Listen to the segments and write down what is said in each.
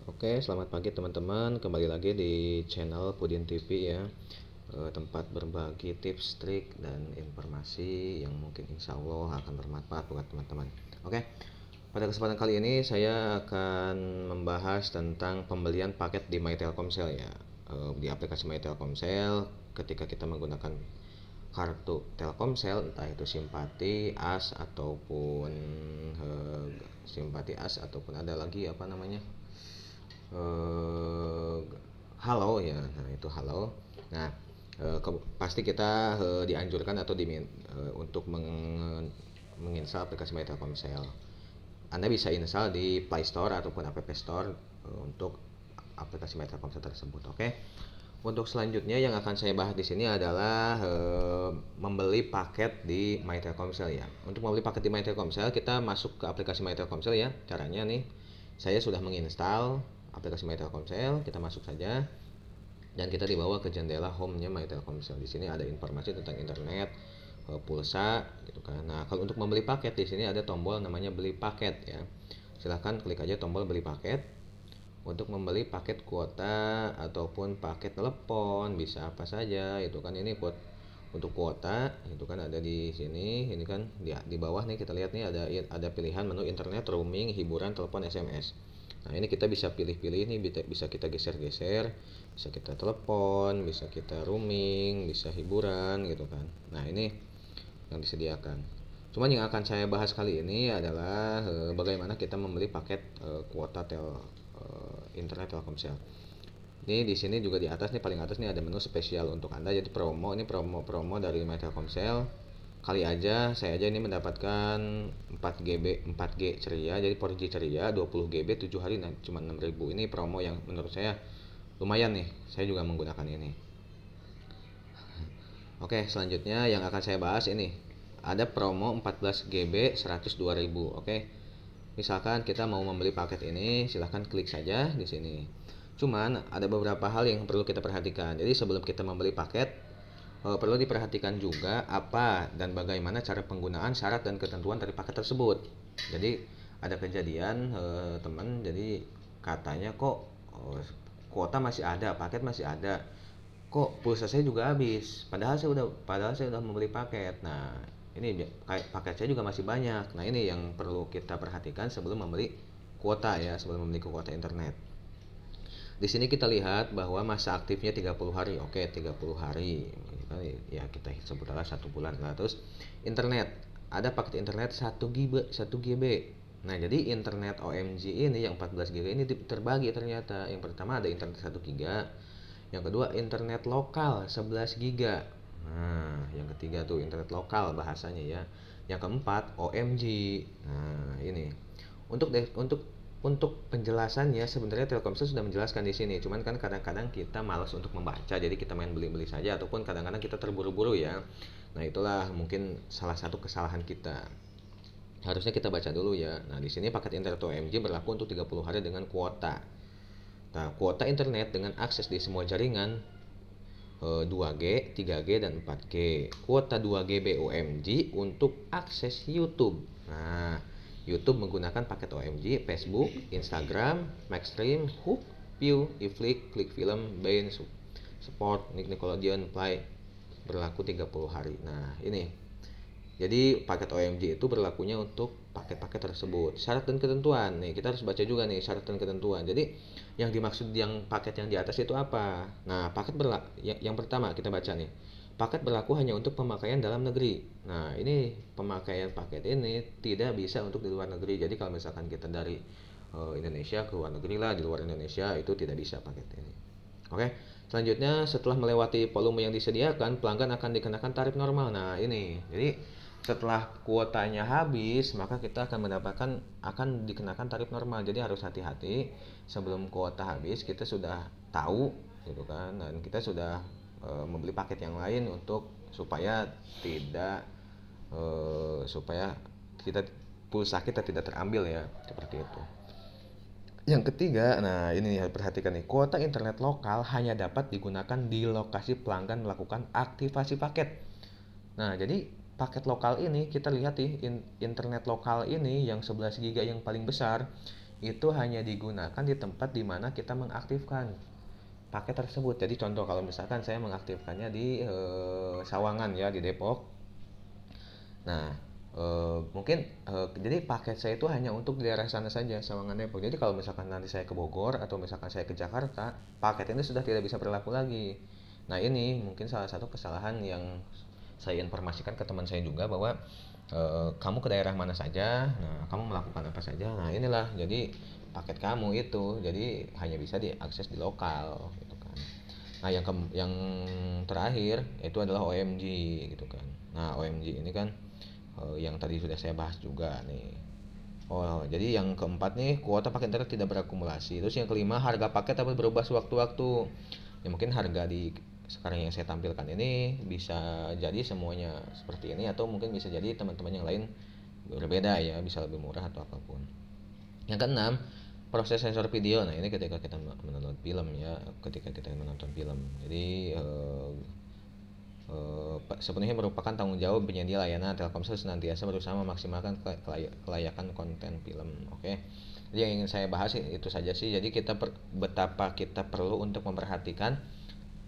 Oke, selamat pagi teman-teman. Kembali lagi di channel Pudin TV ya. Tempat berbagi tips, trik, dan informasi yang mungkin insya Allah akan bermanfaat buat teman-teman. Oke, pada kesempatan kali ini saya akan membahas tentang pembelian paket di My Telkomsel ya. Di aplikasi My Telkomsel, ketika kita menggunakan kartu Telkomsel, entah itu Simpati, AS ataupun Simpati AS ataupun ada lagi apa namanya, eh, halo ya, nah itu halo. Nah, pasti kita dianjurkan atau untuk menginstal aplikasi My Telkomsel. Anda bisa install di Play Store ataupun App Store untuk aplikasi My Telkomsel tersebut. Oke. Untuk selanjutnya yang akan saya bahas di sini adalah membeli paket di My Telkomsel ya. Untuk membeli paket di My Telkomsel, kita masuk ke aplikasi My Telkomsel ya. Caranya nih, saya sudah menginstal aplikasi My Telkomsel, kita masuk saja dan kita dibawa ke jendela home-nya My Telkomsel. Di sini ada informasi tentang internet, pulsa gitu kan. Nah, kalau untuk membeli paket di sini ada tombol namanya beli paket ya. Silahkan klik aja tombol beli paket untuk membeli paket kuota ataupun paket telepon, bisa apa saja itu kan. Ini buat untuk kuota itu kan ada di sini. Ini kan di bawah nih kita lihat nih ada pilihan menu internet, roaming, hiburan, telepon, SMS. Nah, ini kita bisa pilih-pilih nih, bisa kita geser-geser, bisa kita telepon, bisa kita roaming, bisa hiburan gitu kan. Nah, ini yang disediakan. Cuman yang akan saya bahas kali ini adalah bagaimana kita membeli paket kuota internet Telkomsel. Ini di sini juga di atas nih, paling atas nih ada menu spesial untuk Anda. Jadi promo, ini promo dari My Telkomsel. Kali aja saya aja ini mendapatkan 4 GB 4G ceria, jadi 4G ceria 20 GB 7 hari, nah cuma 6.000. Ini promo yang menurut saya lumayan nih. Saya juga menggunakan ini. Oke, selanjutnya yang akan saya bahas ini. Ada promo 14 GB 102.000. Oke. Misalkan kita mau membeli paket ini, silahkan klik saja di sini. Cuman ada beberapa hal yang perlu kita perhatikan. Jadi sebelum kita membeli paket, perlu diperhatikan juga apa dan bagaimana cara penggunaan, syarat dan ketentuan dari paket tersebut. Jadi ada kejadian teman, jadi katanya kok kuota masih ada, paket masih ada, kok pulsa saya juga habis, padahal saya udah membeli paket. Nah, ini paket saya juga masih banyak. Nah, ini yang perlu kita perhatikan sebelum membeli kuota ya, sebelum membeli kuota internet. Di sini kita lihat bahwa masa aktifnya 30 hari. Oke, 30 hari. Ya kita sebutlah 1 bulan. Nah, terus internet. Ada paket internet 1 GB, 1 GB. Nah, jadi internet OMG ini yang 14 GB ini terbagi ternyata. Yang pertama ada internet 1 GB, yang kedua internet lokal 11 GB. Nah, yang ketiga tuh internet lokal bahasanya ya. Yang keempat OMG. Nah, ini. Untuk penjelasannya sebenarnya Telkomsel sudah menjelaskan di sini. Cuman kan kadang-kadang kita malas untuk membaca, jadi kita main beli-beli saja ataupun kadang-kadang kita terburu-buru ya. Nah, itulah mungkin salah satu kesalahan kita. Harusnya kita baca dulu ya. Nah, di sini paket internet OMG berlaku untuk 30 hari dengan kuota. Nah, kuota internet dengan akses di semua jaringan 2G, 3G, dan 4G. Kuota 2GB OMG untuk akses YouTube. Nah, YouTube menggunakan paket OMG, Facebook, Instagram, Maxstream, Hook, View, iFlix, ClickFilm, Bein, Sport, Nickelodeon, Play berlaku 30 hari. Nah, ini. Jadi paket OMG itu berlakunya untuk paket-paket tersebut. Syarat dan ketentuan. Nih, kita harus baca juga nih syarat dan ketentuan. Jadi yang dimaksud yang paket yang di atas itu apa? Nah, yang pertama kita baca nih. Paket berlaku hanya untuk pemakaian dalam negeri. Nah, ini pemakaian paket ini tidak bisa untuk di luar negeri. Jadi kalau misalkan kita dari Indonesia ke luar negeri lah, di luar Indonesia itu tidak bisa paket ini. Oke. Selanjutnya setelah melewati volume yang disediakan, pelanggan akan dikenakan tarif normal. Nah, ini. Jadi setelah kuotanya habis, maka kita akan dikenakan tarif normal. Jadi harus hati-hati sebelum kuota habis, kita sudah tahu gitu kan, dan kita sudah membeli paket yang lain untuk supaya tidak supaya kita pulsa kita tidak terambil ya, seperti itu. Yang ketiga, nah ini harus perhatikan nih, kuota internet lokal hanya dapat digunakan di lokasi pelanggan melakukan aktivasi paket. Nah, jadi paket lokal ini kita lihat nih, internet lokal ini yang 11 GB yang paling besar itu hanya digunakan di tempat di mana kita mengaktifkan paket tersebut. Jadi contoh kalau misalkan saya mengaktifkannya di Sawangan ya, di Depok. Nah, mungkin jadi paket saya itu hanya untuk di daerah sana saja, Sawangan Depok. Jadi kalau misalkan nanti saya ke Bogor atau misalkan saya ke Jakarta, paket ini sudah tidak bisa berlaku lagi. Nah, ini mungkin salah satu kesalahan yang saya informasikan ke teman saya juga, bahwa kamu ke daerah mana saja, nah kamu melakukan apa saja. Nah, inilah jadi paket kamu itu jadi hanya bisa diakses di lokal gitu kan. Nah, yang terakhir itu adalah OMG gitu kan. Nah, OMG ini kan yang tadi sudah saya bahas juga nih. Oh, jadi yang keempat nih, kuota paket internet tidak berakumulasi. Terus yang kelima, harga paket dapat berubah sewaktu-waktu. Ya mungkin harga di sekarang yang saya tampilkan ini bisa jadi semuanya seperti ini, atau mungkin bisa jadi teman-teman yang lain berbeda ya, bisa lebih murah atau apapun. Yang keenam, proses sensor video. Nah, ini ketika kita menonton film ya, ketika kita menonton film. Jadi sepenuhnya merupakan tanggung jawab penyedia layanan. Telkomsel senantiasa berusaha memaksimalkan kelayakan konten film. Oke. Jadi yang ingin saya bahas itu saja sih. Jadi betapa kita perlu untuk memperhatikan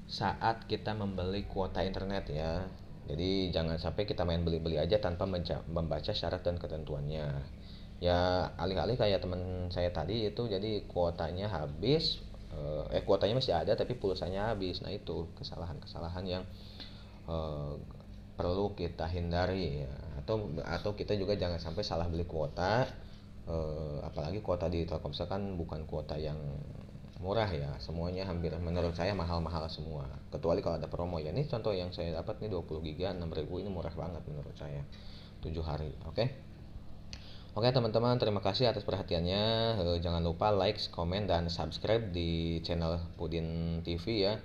saat kita membeli kuota internet ya. Jadi jangan sampai kita main beli-beli aja tanpa membaca syarat dan ketentuannya. Ya alih-alih kayak teman saya tadi itu, jadi kuotanya habis, kuotanya masih ada tapi pulsanya habis. Nah, itu kesalahan-kesalahan yang eh, perlu kita hindari ya. Atau kita juga jangan sampai salah beli kuota, apalagi kuota di Telkomsel kan bukan kuota yang murah ya, semuanya hampir menurut saya mahal-mahal semua, kecuali kalau ada promo ya. Ini contoh yang saya dapat nih, 20 giga 6.000, ini murah banget menurut saya, 7 hari. Oke teman-teman, terima kasih atas perhatiannya. Jangan lupa like, komen, dan subscribe di channel Pudin TV ya.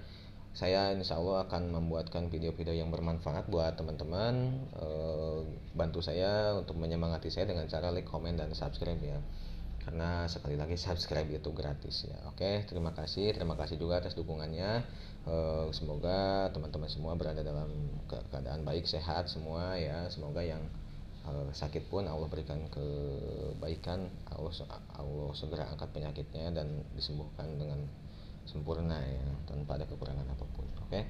Saya insya Allah akan membuatkan video-video yang bermanfaat buat teman-teman. Bantu saya untuk menyemangati saya dengan cara like, komen, dan subscribe ya. Karena sekali lagi subscribe itu gratis ya. Oke, terima kasih juga atas dukungannya. Semoga teman-teman semua berada dalam keadaan baik, sehat semua ya. Semoga yang sakit pun Allah berikan kebaikan, Allah segera angkat penyakitnya dan disembuhkan dengan sempurna ya, tanpa ada kekurangan apapun. Oke,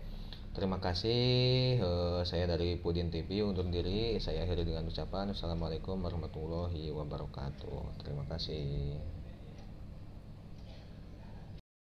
terima kasih. Saya dari Pudin TV undur diri. Saya akhiri dengan ucapan Assalamualaikum warahmatullahi wabarakatuh. Terima kasih.